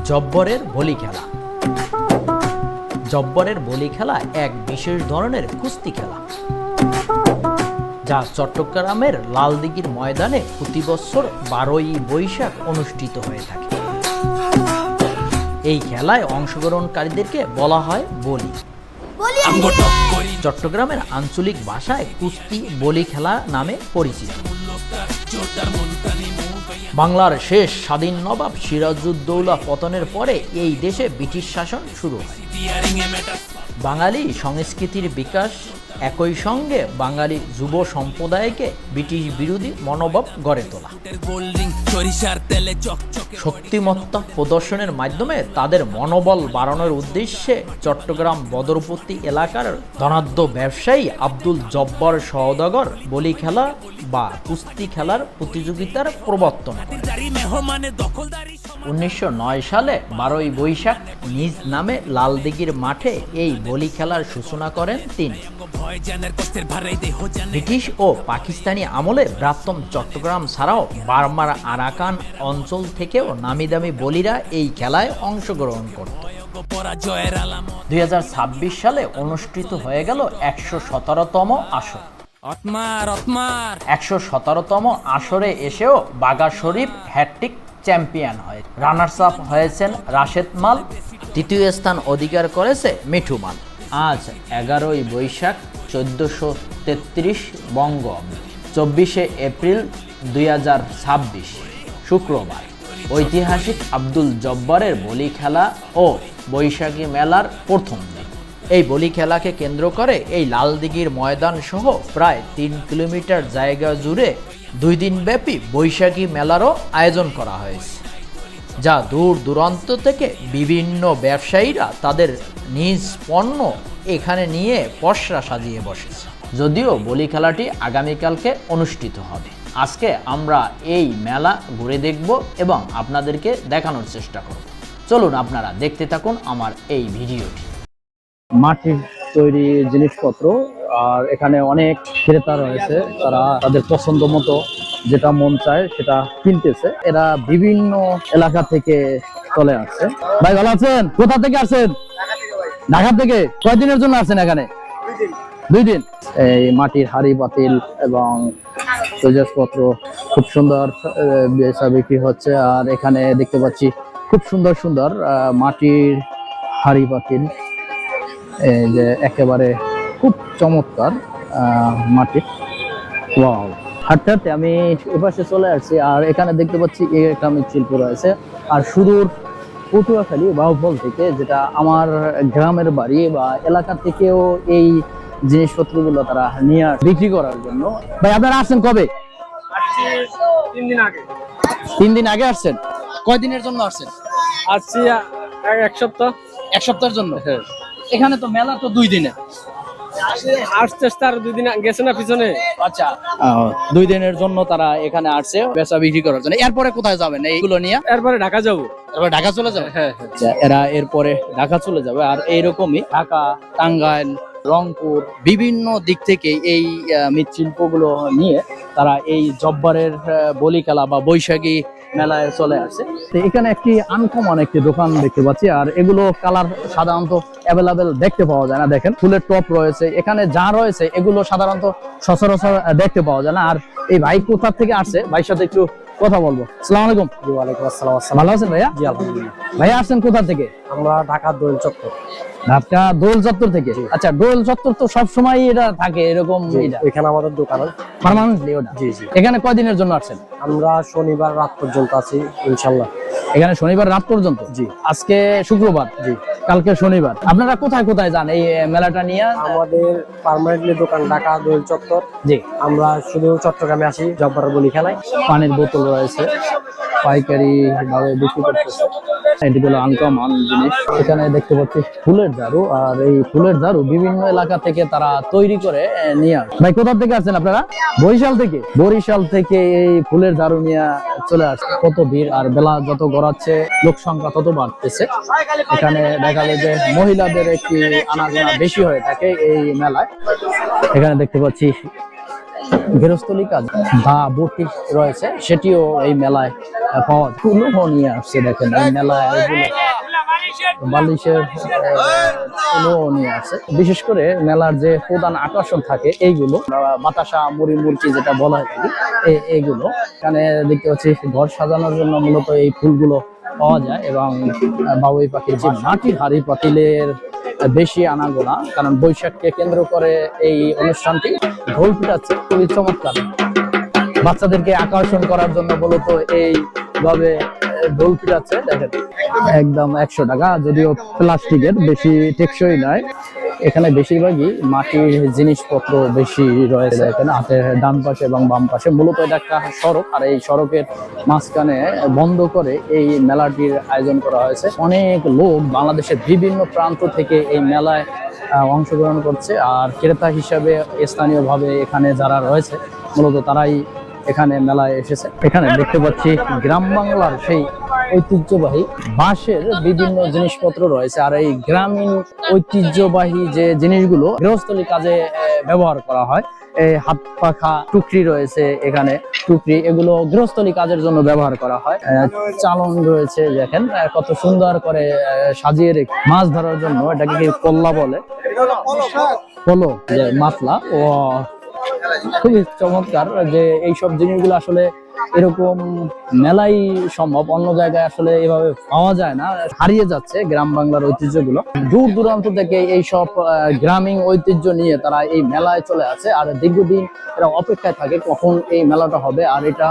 জব্বরের বলি খেলা। জব্বরের বলি খেলা এক বিশেষ ধরনের কুস্তি খেলা, যা চট্টগ্রামের লালদিঘির ময়দানে প্রতি বছর 12ই বৈশাখ অনুষ্ঠিত হয়ে থাকে। এই খেলায় অংশগ্রহণকারীদেরকে বলা হয় বলি। চট্টগ্রামের আঞ্চলিক ভাষায় কুস্তি বলি খেলা নামে পরিচিত। বাংলার শেষ স্বাধীন নবাব সিরাজউদ্দৌলা পতনের পরে এই দেশে ব্রিটিশ শাসন শুরু হয়। বাঙালি সংস্কৃতির বিকাশ, একই সঙ্গে বাঙালি যুব সম্প্রদায়কে ব্রিটিশ বিরোধী মনোভাব গড়ে তোলা, শক্তিমত্তা প্রদর্শনের মাধ্যমে তাদের মনোবল বাড়ানোর উদ্দেশ্যে চট্টগ্রাম বদরপট্টি এলাকার ধনাঢ্য ব্যবসায়ী আব্দুল জব্বার সওদাগর বলি খেলা বা কুস্তি খেলার প্রতিযোগিতার প্রবর্তন করেন। 1909 সালে 12ই বৈশাখ নিজ নামে লালদিঘির মাঠে এই বলি খেলার সূচনা করেন তিনি। ব্রিটিশ ও পাকিস্তানি আমলে প্রাক্তন চট্টগ্রাম ছাড়াও বার্মার আরাকান অঞ্চল থেকেও নামি দামি বলিরা এই খেলায় অংশগ্রহণ করত। 2026 সালে অনুষ্ঠিত হয়ে গেল 117তম আসর। 117তম আসরে এসেও বাঘা শরীফ হ্যাট্রিক চ্যাম্পিয়ন হয়। রানার্স আপ হয়েছেন রাশেদ মাল, তৃতীয় স্থান অধিকার করেছে মিঠু মাল। আজ 11ই বৈশাখ 1433 বঙ্গাব্দ, 24শে এপ্রিল 2026 শুক্রবার। ঐতিহাসিক আব্দুল জব্বারের বলি খেলা ও বৈশাখী মেলার প্রথম দিন। এই বলি খেলাকে কেন্দ্র করে এই লালদিঘির ময়দান সহ প্রায় 3 কিলোমিটার জায়গা জুড়ে 2 দিনব্যাপী বৈশাখী মেলারও আয়োজন করা হয়েছে, যা দূর দূরান্ত থেকে বিভিন্ন ব্যবসায়ীরা তাদের নিজ পণ্য এখানে নিয়ে পসরা সাজিয়ে বসেছে। যদিও বলি খেলাটি আগামীকালকে অনুষ্ঠিত হবে, আজকে আমরা এই মেলা ঘুরে দেখব এবং আপনাদেরকে দেখানোর চেষ্টা করব। চলুন আপনারা দেখতে থাকুন আমার এই ভিডিওটি। মাটির তৈরি জিনিসপত্র, আর এখানে অনেক ক্রেতা রয়েছে, তারা তাদের পছন্দ মতো যেটা মন চায় সেটা কিনতেছে। এরা বিভিন্ন এলাকা থেকে চলে আসছে। ভাই ভালো আছেন? কোথা থেকে আসছেন? ঢাকা থেকে। কয়দিনের জন্য আসছেন এখানে? 2 দিন। এই মাটির হাড়ি পাতিল এবং সজেশপত্র খুব সুন্দর বেচা বিক্রি হচ্ছে। আর এখানে দেখতে পাচ্ছি খুব সুন্দর সুন্দর মাটির হাড়ি পাতিল, যে একেবারে খুব চমৎকার মাটির। ওয়াও! হাঁটতে হাঁটতে আমি এপাশে চলে আসছি, আর এখানে দেখতে পাচ্ছি একটা মৃৎশিল্প রয়েছে। আর সুদূর পটুয়াখালী বাউফল থেকে, যেটা আমার গ্রামের বাড়ি বা এলাকা থেকেও এই জিনিসপত্রগুলো তারা নিয়ে বিক্রি করার জন্য। ভাই আপনারা আসছেন কবে? 3 দিন আগে। 3 দিন আগে আসছেন? কয় দিনের জন্য আসছেন? আসছি 1 সপ্তাহ। 1 সপ্তাহের জন্য? হ্যাঁ। এখানে তো মেলা তো 2 দিনে। আসতে আসতে আর 2 দিন গেছে না পিছনে। আচ্ছা, 2 দিনের জন্য তারা এখানে আসছে বেচা বিক্রি করার জন্য। এরপরে কোথায় যাবেন এইগুলো নিয়ে? এরপরে ঢাকা যাবো। এরপর ঢাকা চলে যাবে? হ্যাঁ। আচ্ছা, এরা এরপরে ঢাকা চলে যাবে। আর এইরকমই ঢাকা, টাঙ্গাইল, রংপুর বিভিন্ন দিক থেকে এই মৃৎশিল্পগুলো নিয়ে তারা এই জব্বারের বলি খেলা বা বৈশাখী মেলায় চলে আসে। তো এখানে একটি আনকমন একটি দোকান দেখতে পাচ্ছি, আর এগুলো কালার সাধারণত অ্যাভেলেবেল দেখতে পাওয়া যায় না। দেখেন ফুলের টপ রয়েছে এখানে, যা রয়েছে এগুলো সাধারণত সচরাচর দেখতে পাওয়া যায় না। আর এই ভাই কোথা থেকে আসছে, ভাইয়ের সাথে একটু কথা বলবো। আসসালামু আলাইকুম। ওয়ালাইকুম আসসালাম। ভালো আছেন ভাইয়া? জি আলহামদুলিল্লাহ। ভাইয়া আসছেন কোথা থেকে? আমরা ঢাকা দোয়েল চত্বর। ঢাকা দোয়েল চত্বর থেকে? আচ্ছা, দোয়েল চত্বর তো সবসময় এটা থাকে এরকম? এখানে আমাদের দোকান পার্মানেন্টলি ওটা? জি। এখানে কয়দিনের জন্য আসছেন? আমরা শনিবার রাত পর্যন্ত আছি ইনশাআল্লাহ। এখানে শনিবার রাত পর্যন্ত? জি। আজকে শুক্রবার? জি। কালকে শনিবার। আপনারা কোথায় কোথায় যান এই মেলাটা নিয়ে? আমাদের পার্মানেন্টলি দোকান ঢাকা দোয়েল চত্বর। জি। আমরা শুধু চট্টগ্রামে আসি জব্বারের বলি খেলায়। পানির বোতল রয়েছে, পাইকারি ভাবে বিক্রি করতেছে। এগুলো আনকমন জিনিস। এখানে দেখতে পাচ্ছি ফুলের ঝাড়ু, আর এই ফুলের ঝাড়ু বিভিন্ন এলাকা থেকে তারা তৈরি করে নিয়ে আসে। ভাই কোথা থেকে আসছেন আপনারা? বরিশাল থেকে? বরিশাল থেকে এই ফুলের ঝাড়ু নিয়ে চলে আসছে। কত ভিড়! আর বেলা যত গড়াচ্ছে লোক সংখ্যা তত বাড়তেছে। এখানে দেখা যায় যে মহিলাদের একটি আনাগোনা বেশি হয়ে থাকে এই মেলায়। এখানে দেখতে পাচ্ছি গৃহস্থলী কাজ বা বটি রয়েছে, সেটিও এই মেলায় পাওয়া যায়। তুলো নিয়ে আসছে দেখেন এই মেলায়, এগুলো বালিশের তুলো নিয়ে আসছে। বিশেষ করে মেলার যে প্রধান আকর্ষণ থাকে এইগুলো, বাতাসা, মুড়ি, মুরকি যেটা বলা হয় থাকি, এইগুলো এখানে দেখতে পাচ্ছি। ঘর সাজানোর জন্য মূলত এই ফুলগুলো পাওয়া যায় এবং বাবুই পাখির যে মাটির হাড়ি পাতিলের বেশি আনাগোনা, কারণ বৈশাখকে কেন্দ্র করে এই অনুষ্ঠানটি। ঢোল পিটাচ্ছে খুবই চমৎকার, বাচ্চাদেরকে আকর্ষণ করার জন্য মূলত এইভাবে ঢোল পিটাচ্ছে দেখেন। একদম 100 টাকা, যদিও প্লাস্টিকের, বেশি টেকসই নয়। এখানে বেশিরভাগই মাটির জিনিসপত্র বেশি রয়েছে। এখানে হাতের ডান পাশে এবং বাম পাশে মূলত এটা একটা সড়ক, আর এই সড়কের মাঝখানে বন্ধ করে এই মেলাটির আয়োজন করা হয়েছে। অনেক লোক বাংলাদেশের বিভিন্ন প্রান্ত থেকে এই মেলায় অংশগ্রহণ করছে, আর ক্রেতা হিসাবে স্থানীয়ভাবে এখানে যারা রয়েছে মূলত তারাই এখানে মেলায় এসেছে। এখানে দেখতে পাচ্ছি গ্রাম বাংলার সেই ঐতিহ্যবাহী বাঁশের বিভিন্ন জিনিসপত্র রয়েছে, আর এই গ্রামীণ ঐতিহ্যবাহী যে জিনিসগুলো গৃহস্থলী কাজে ব্যবহার করা হয়। এই হাত পাখা টুকরি রয়েছে, এখানে টুকরি, এগুলো গৃহস্থলী কাজের জন্য ব্যবহার করা হয়। চালন রয়েছে দেখেন কত সুন্দর করে সাজিয়ে রেখে। মাছ ধরার জন্য এটাকে কি কল্লা বলে, পলো, যে মাতলা। ও খুবই চমৎকার যে এইসব জিনিসগুলো আসলে এরকম মেলাই সম্ভব, অন্য জায়গায় আসলে এভাবে পাওয়া যায় না, হারিয়ে যাচ্ছে গ্রাম বাংলার ঐতিহ্যগুলো। দূর দূরান্ত থেকে এইসব গ্রামীণ ঐতিহ্য নিয়ে তারা এই মেলায় চলে আসে, আর দীর্ঘদিন এরা অপেক্ষায় থাকে কখন এই মেলাটা হবে। আর এটা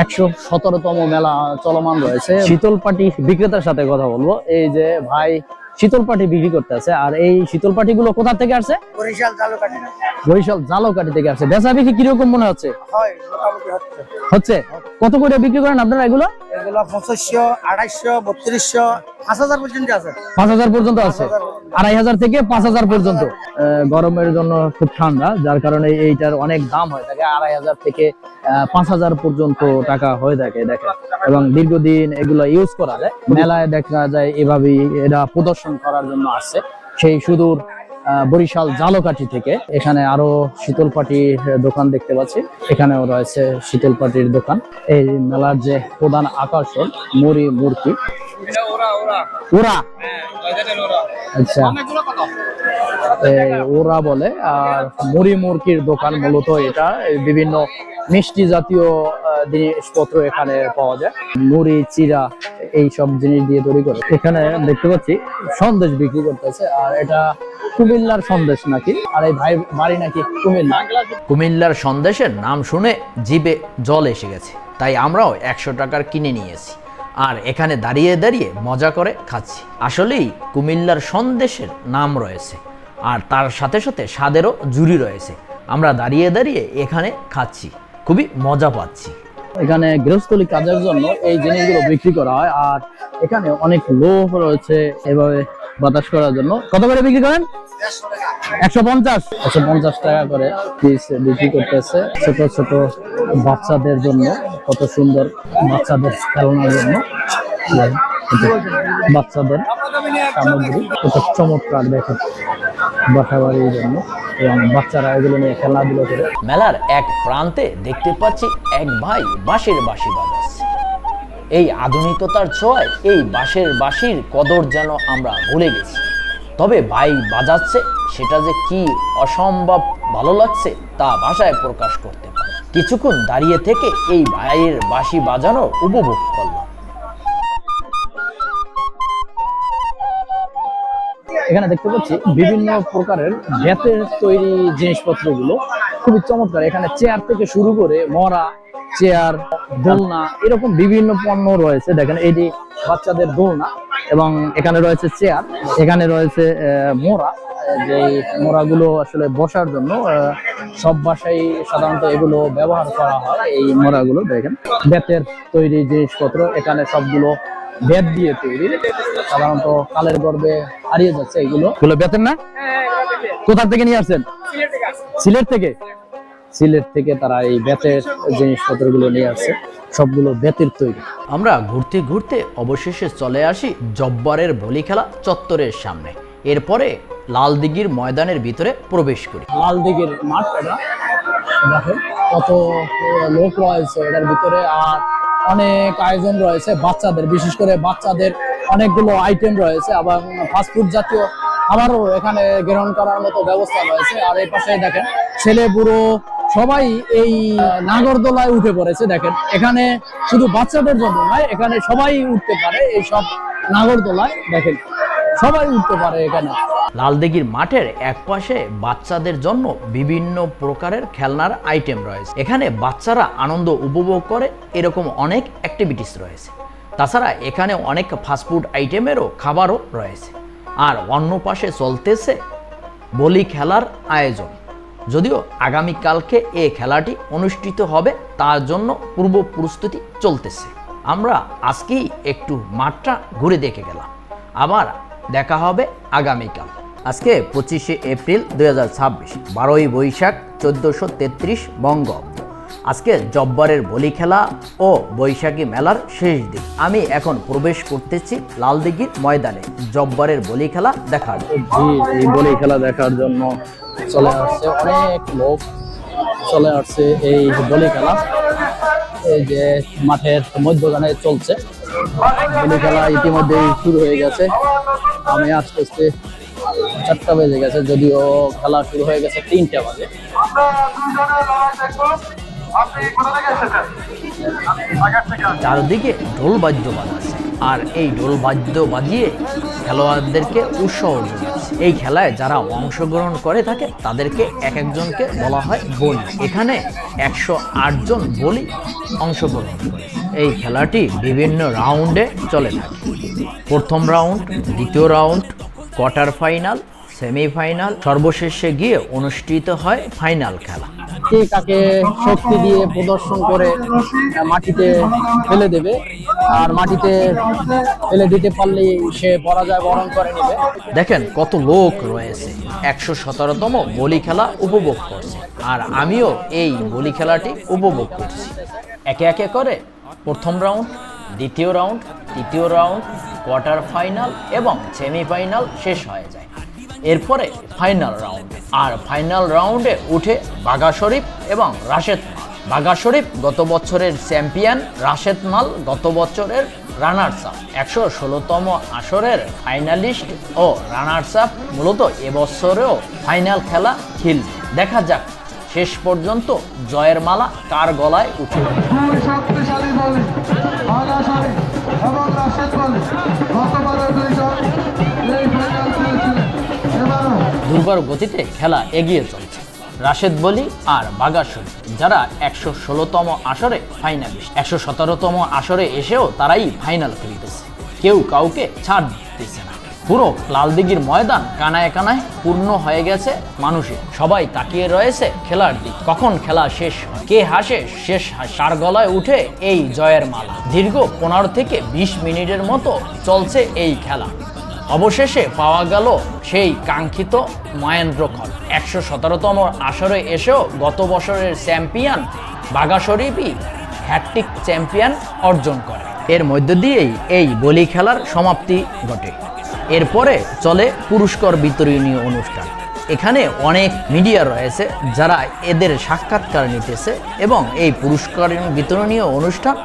117তম মেলা চলমান রয়েছে। শীতল পাটি বিক্রেতার সাথে কথা বলবো। এই যে ভাই শীতল পাটি বিক্রি করতে আছে, আর এই শীতল পাটি গুলো কোথা থেকে আসছে? বরিশাল জালকাঠি থেকে আসছে। বেচা বিক্রি কিরকম মনে হচ্ছে? হচ্ছে। কত করে বিক্রি করেন আপনারা এগুলো? 2500, 2800, 3200, 5000 পর্যন্ত আছে। 5000 পর্যন্ত আছে, 2500 থেকে 5000 পর্যন্ত। গরমের জন্য খুব ঠান্ডা, যার কারণে এইটার অনেক দাম হয়ে থাকে। 2500 থেকে 5000 পর্যন্ত টাকা হয়ে থাকে দেখেন, এবং দীর্ঘদিন এগুলো ইউজ করা যায়। মেলায় দেখা যায় এভাবেই এরা প্রদর্শন করার জন্য আসছে সেই সুদূর বরিশাল জালকাঠি থেকে। এখানে আরো শীতল পাটির দোকান দেখতে পাচ্ছি, এখানেও রয়েছে শীতল পাটির দোকান। এই মেলার যে প্রধান আকর্ষণ মুড়ি, মুরকি, ওরা, আচ্ছা ওরা বলে। আর মুড়ি মুরকির দোকান মূলত এটা। বিভিন্ন মিষ্টি জাতীয় জিনিসপত্র এখানে পাওয়া যায়, মুড়ি, চিরা, এই সব জিনিস দিয়ে তৈরি করে। এখানে দেখতে পাচ্ছি সন্দেশ বিক্রি করতেছে, আর এটা কুমিল্লার সন্দেশ নাকি, আর এই ভাই বাড়ি নাকি কুমিল্লা। কুমিল্লার সন্দেশের নাম শুনে জিভে জল এসে গেছে, তাই আমরাও 100 টাকার কিনে নিয়েছি, আর এখানে দাঁড়িয়ে দাঁড়িয়ে মজা করে খাচ্ছি। আসলেই কুমিল্লার সন্দেশের নাম রয়েছে, আর তার সাথে সাথে স্বাদেরও জুড়ি রয়েছে। আমরা দাঁড়িয়ে দাঁড়িয়ে এখানে খাচ্ছি, খুবই মজা পাচ্ছি। এখানে গৃহস্থলী কাজের জন্য এই জিনিসগুলো বিক্রি করা হয়, আর এখানে অনেক লোক রয়েছে এভাবে বাতাস করার জন্য। কত করে বিক্রি করেন? 150 টাকা করে পিস বিক্রি করতেছে। ছোট ছোট বাচ্চাদের জন্য, কত সুন্দর বাচ্চাদের খেলনার জন্য বাচ্চাদের সামগ্রী, কত চমৎকার দেখেন বাসা বাড়ির জন্য, এবং বাচ্চারা এগুলো নিয়ে খেলাধুলো করে। মেলার এক প্রান্তে দেখতে পাচ্ছি এক ভাই বাঁশের বাঁশি বাজাচ্ছে। এই আধুনিকতার ছোঁয়ায় এই বাঁশের বাঁশির কদর যেন আমরা ভুলে গেছি। তবে ভাই বাজাচ্ছে, সেটা যে কি অসম্ভব ভালো লাগছে তা ভাষায় প্রকাশ করতে পারে। কিছুক্ষণ দাঁড়িয়ে থেকে এই ভাইয়ের বাঁশি বাজানোর উপভোগ করলাম। এখানে দেখতে পাচ্ছি বিভিন্ন প্রকারের বেতের তৈরি জিনিসপত্রগুলো খুবই চমৎকার। এখানে চেয়ার থেকে শুরু করে মরা চেয়ার, দোলনা, এরকম বিভিন্ন পণ্য রয়েছে। দেখেন এটি বাচ্চাদের দোলনা, এবং এখানে রয়েছে চেয়ার, এখানে রয়েছে মোড়া, যে মোড়াগুলো আসলে বসার জন্য সব বাসায় সাধারণত এগুলো ব্যবহার করা হয়। এই মোড়াগুলো দেখেন বেতের তৈরি জিনিসপত্র, এখানে সবগুলো বেত দিয়ে তৈরি, সাধারণত কালের গর্ভে হারিয়ে যাচ্ছে। এগুলো বেতের না? কোথা থেকে নিয়ে আসছেন? সিলেট থেকে। সিলেট থেকে তারা এই বেতের জিনিসপত্রগুলো নিয়ে আসছে, সবগুলো বেতের তৈরি। আমরা ঘুরতে ঘুরতে অবশেষে চলে আসি জব্বারের বলি খেলা চত্বরের সামনে। এরপরে লালদিঘির ময়দানের ভিতরে প্রবেশ করি। লালদিঘির মাঠ, এটা দেখেন কত লোক রয়েছে এটার ভিতরে। আর অনেক আয়োজন রয়েছে বাচ্চাদের, বিশেষ করে বাচ্চাদের অনেকগুলো আইটেম রয়েছে এবং ফাস্টফুড জাতীয় খাবারও এখানে গ্রহণ করার মতো ব্যবস্থা রয়েছে। আর এই পাশে দেখেন ছেলে বুড়ো সবাই এই নাগরদোলায় উঠে পড়েছে। দেখেন এখানে শুধু বাচ্চাদের জন্য নয়, এখানে সবাই উঠতে পারে এই সব নাগরদোলায়। দেখেন সবাই উঠতে পারে এখানে। লালদিঘির মাঠের এক পাশে বাচ্চাদের জন্য বিভিন্ন প্রকারের খেলনার আইটেম রয়েছে। এখানে বাচ্চারা আনন্দ উপভোগ করে এরকম অনেক অ্যাক্টিভিটিস রয়েছে। তাছাড়া এখানে অনেক ফাস্টফুড আইটেমেরও খাবারও রয়েছে। আর অন্য পাশে চলতেছে বলি খেলার আয়োজন। যদিও আগামীকালকে এই খেলাটি অনুষ্ঠিত হবে, তার জন্য পূর্ব প্রস্তুতি চলতেছে। আমরা আজকেই একটু মাঠটা ঘুরে দেখে গেলাম, আবার দেখা হবে আগামীকাল। আজকে 25শে এপ্রিল 2026, 12ই বৈশাখ 1433 বঙ্গাব্দ। আজকে জব্বারের বলি খেলা ও বৈশাখী মেলার শেষ দিন। আমি এখন প্রবেশ করতেছি লালদিঘির ময়দানে জব্বারের বলি খেলা দেখার জন্য। এই বলি খেলা দেখার জন্য চলে আসছে অনেক লোক, চলে আসছে এই বলি খেলা। এই যে মাঠের মধ্যখানে চলছে বলি খেলা, ইতিমধ্যেই শুরু হয়ে গেছে। আমি আস্তে আস্তে 4টা বেজে গেছে, যদিও খেলা শুরু হয়ে গেছে 3টা বাজে। চারদিকে ঢোল বাদ্য বাজাচ্ছে, আর এই ঢোল বাদ্য বাজিয়ে খেলোয়াড়দেরকে উৎসাহ যোগাচ্ছে। এই খেলায় যারা অংশগ্রহণ করে থাকে তাদেরকে এক একজনকে বলা হয় বলি। এখানে 108 জন বলি অংশগ্রহণ করে। এই খেলাটি বিভিন্ন রাউন্ডে চলে থাকে। প্রথম রাউন্ড, দ্বিতীয় রাউন্ড, কোয়ার্টার ফাইনাল, সেমিফাইনাল, সর্বশেষে গিয়ে অনুষ্ঠিত হয় ফাইনাল খেলা। কে কাকে শক্তি দিয়ে প্রদর্শন করে মাটিতে ফেলে দেবে, আর মাটিতে ফেলে দিতে পারলেই সে পরাজয় বরণ করে নেবে। দেখেন কত লোক রয়েছে, 117তম বলি খেলা উপভোগ করছে। আর আমিও এই বলি খেলাটি উপভোগ করছি। একে একে করে প্রথম রাউন্ড, দ্বিতীয় রাউন্ড, তৃতীয় রাউন্ড, কোয়ার্টার ফাইনাল এবং সেমিফাইনাল শেষ হয়ে যায়। এরপরে ফাইনাল রাউন্ড, আর ফাইনাল রাউন্ডে উঠে বাঘা শরীফ এবং রাশেদ মাল। বাঘা শরীফ গত বছরের চ্যাম্পিয়ন, রাশেদ মাল গত বছরের রানার্স আপ। 116তম আসরের ফাইনালিস্ট ও রানার্স আপ মূলত এবছরেও ফাইনাল খেলা খেলবে। দেখা যাক শেষ পর্যন্ত জয়ের মালা কার গলায় উঠে। দুর্বার গতিতে খেলা এগিয়ে চলছে। রাশেদ বলি আর বাঘা শরীফ, যারা 116তম আসরে ফাইনালিস্ট, 117তম আসরে এসেও তারাই ফাইনাল খেলতেছে। কেউ কাউকে ছাড় দিতেছে না। পুরো লালদিঘির ময়দান কানায় কানায় পূর্ণ হয়ে গেছে মানুষে। সবাই তাকিয়ে রয়েছে খেলার দিক, কখন খেলা শেষ হয়, কে হাসে শেষ সার গলায় উঠে এই জয়ের মালা। দীর্ঘ 15 থেকে 20 মিনিটের মতো চলছে এই খেলা। অবশেষে পাওয়া গেল সেই কাঙ্ক্ষিত মহেন্দ্রক্ষণ। 117তম আসরে এসেও গত বছরের চ্যাম্পিয়ন বাঘা শরীফই হ্যাটট্রিক চ্যাম্পিয়ন অর্জন করে। এর মধ্য দিয়েই এই বলি খেলার সমাপ্তি ঘটে। এরপরে চলে পুরস্কার বিতরণী অনুষ্ঠান। এখানে অনেক মিডিয়া রয়েছে যারা এদের সাক্ষাৎকার নিতেছে এবং এই পুরস্কার বিতরণী অনুষ্ঠান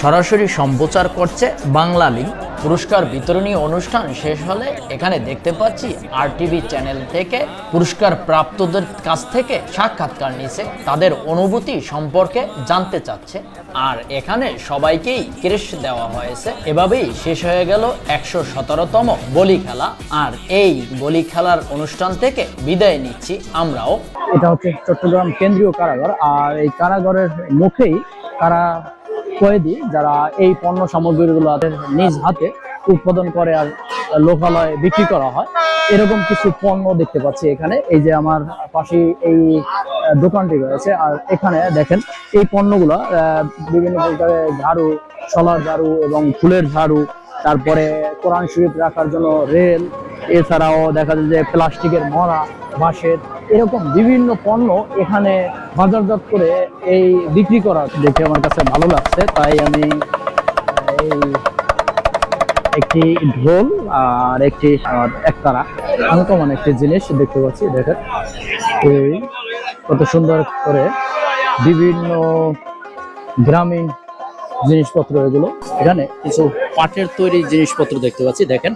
সরাসরি সম্প্রচার করছে বাংলা লিঙ্ক। পুরস্কার বিতরণী অনুষ্ঠান শেষ হলে এখানে দেখতে পাচ্ছি RTV চ্যানেল থেকে পুরস্কার প্রাপ্তদের কাছ থেকে সাক্ষাৎকার নিছে, তাদের অনুভূতি সম্পর্কে জানতে চাচ্ছে। আর এখানে সবাইকেই ক্রেশ দেওয়া হয়েছে। এভাবেই শেষ হয়ে গেল 117তম বলি খেলা। আর এই বলি খেলার অনুষ্ঠান থেকে বিদায় নিচ্ছি আমরাও। এটা হচ্ছে চট্টগ্রাম কেন্দ্রীয় কারাগার, আর এই কারাগারের মুখেই কারা কয়েদি যারা এই পণ্য সামগ্রীগুলো নিজ হাতে উৎপাদন করে আর লোকালয়ে বিক্রি করা হয়, এরকম কিছু পণ্য দেখতে পাচ্ছি এখানে। এই যে আমার পাশে এই দোকানটি রয়েছে, আর এখানে দেখেন এই পণ্যগুলো বিভিন্ন প্রকারের ঝাড়ু, শলার ঝাড়ু এবং ফুলের ঝাড়ু, তারপরে কোরআন শরীফ রাখার জন্য রেল, এছাড়াও দেখা যায় যে প্লাস্টিকের মরা, বাঁশের, এরকম বিভিন্ন পণ্য এখানে বাজারজাত করে এই বিক্রি করা দেখে আমার কাছে ভালো লাগছে। তাই আমি এই একটি ঢোল আর একটি একতারা আনকমন একটি জিনিস দেখতে পাচ্ছি। দেখেন এই কত সুন্দর করে বিভিন্ন গ্রামীণ জিনিসপত্র এগুলো। এখানে কিছু পাটের তৈরি জিনিসপত্র দেখতে পাচ্ছি, দেখেন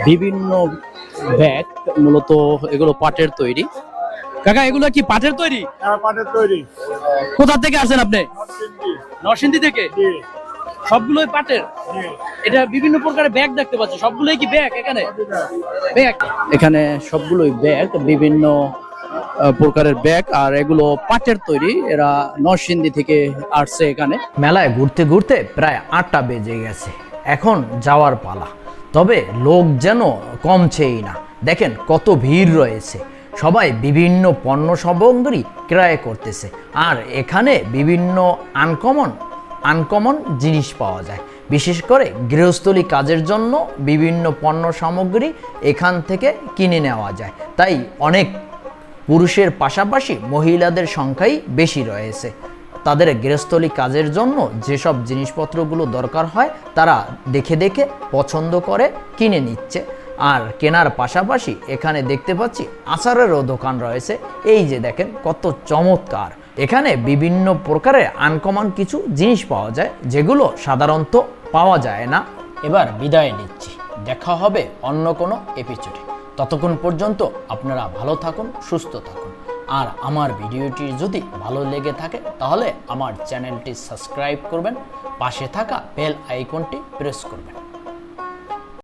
বিভিন্ন ব্যাগ, মূলত এগুলো পাটের তৈরি। কাকা এগুলো কি পাটের তৈরি? পাটের তৈরি। কোথা থেকে আসেন আপনি? নরসিংদী থেকে। সবগুলোই পাটের। এটা বিভিন্ন প্রকারের ব্যাগ দেখতে পাচ্ছি, সবগুলোই কি ব্যাগ? এখানে ব্যাগ, এখানে সবগুলোই ব্যাগ, বিভিন্ন প্রকারের ব্যাগ, আর এগুলো পাটের তৈরি। এরা নরসিংদী থেকে আসছে এখানে। মেলায় ঘুরতে ঘুরতে প্রায় 8টা বেজে গেছে, এখন যাওয়ার পালা। তবে লোক যেন কমছেই না, দেখেন কত ভিড় রয়েছে। সবাই বিভিন্ন পণ্য সামগ্রী ক্রয় করতেছে, আর এখানে বিভিন্ন আনকমন জিনিস পাওয়া যায়। বিশেষ করে গৃহস্থলী কাজের জন্য বিভিন্ন পণ্য সামগ্রী এখান থেকে কিনে নেওয়া যায়। তাই অনেক পুরুষের পাশাপাশি মহিলাদের সংখ্যাই বেশি রয়েছে। তাদের গৃহস্থলী কাজের জন্য যেসব জিনিসপত্রগুলো দরকার হয় তারা দেখে দেখে পছন্দ করে কিনে নিচ্ছে। আর কেনার পাশাপাশি এখানে দেখতে পাচ্ছি আচারেরও দোকান রয়েছে। এই যে দেখেন কত চমৎকার, এখানে বিভিন্ন প্রকারের আনকমন কিছু জিনিস পাওয়া যায় যেগুলো সাধারণত পাওয়া যায় না। এবার বিদায় নিচ্ছি, দেখা হবে অন্য কোনো এপিসোডে। ততক্ষণ পর্যন্ত আপনারা ভালো থাকুন, সুস্থ থাকুন। আর আমার ভিডিওটি যদি ভালো লেগে থাকে তাহলে আমার চ্যানেলটি সাবস্ক্রাইব করবেন, পাশে থাকা বেল আইকনটি প্রেস করবেন।